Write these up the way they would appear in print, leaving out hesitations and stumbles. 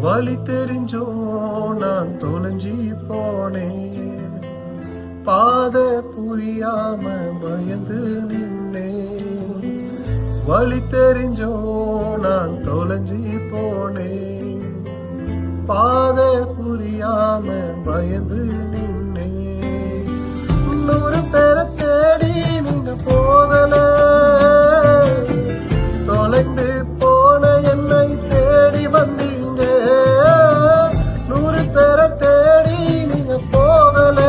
வழி தெரிஞ்சோ நான் தொலைஞ்சி போனேன், பாத புரியாம பயந்து நின்னேன். வழி தெரிஞ்சோ நான் தொலைஞ்சி போனேன், பாத புரியாம பயந்து நின்னேன். 100 பேரை தேடி நீங்க போகல, தொலைந்து போன என்னை தேடி வந்தீங்க. 100 பேரை தேடி நீங்க போகல,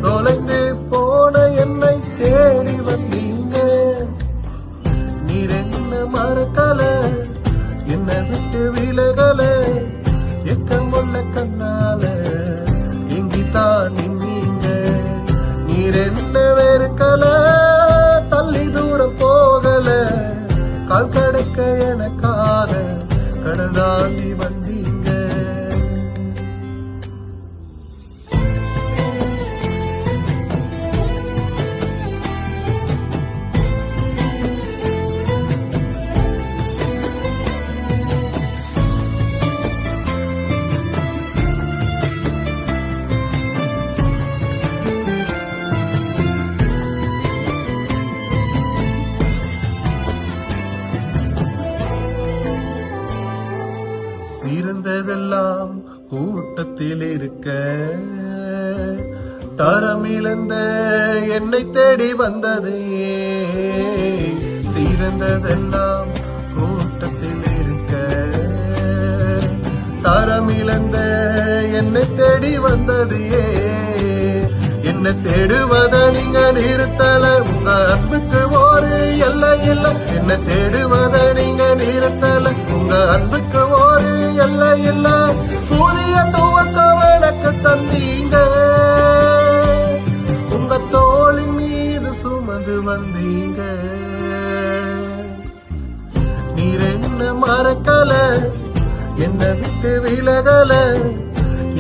தொலைந்து போன என்னை தேடி வந்தீங்க. நீர் என்ன மறக்கல, என்னை விட்டு விலகல, எக்கமுள்ள கண்ணால எங்கித்தான் நின்னீங்க. நீர் என்ன வெறுக்கல, தள்ளி தூரம் போகல, கால் கடக்க எனக்காக கடல் தாண்டி வந்தீங்க. சீர்ந்ததெல்லாம் கூட்டத்தில் இருக்க, தரமிழந்த என்னை தேடி வந்ததே. சீர்ந்ததெல்லாம் கூட்டத்தில் இருக்க, தரமிழந்த என்னை தேடி வந்ததே. என்ன தேடுவத நீங்க நிறுத்தல, உங்க அன்புக்கு ஒரு எல்லை இல்ல. என்ன தேடுவத நீங்க நிறுத்தல, உங்க அன்புக்கு ஒரு எல்லை இல்ல. புதிய துவக்கம் எனக்கு தந்தீங்க, உங்க தோளின் மீது சுமந்து வந்தீங்க. நீர் என்ன மறக்கல, என்ன விட்டு விலகல,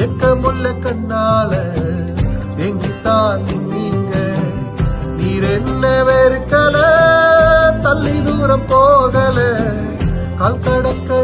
எக்கமுள்ள கண்ணால எங்கித்தான் நீங்க. நீர் என்ன வெறுக்கல, தள்ளி தூரம் போகல, கால் கடக்க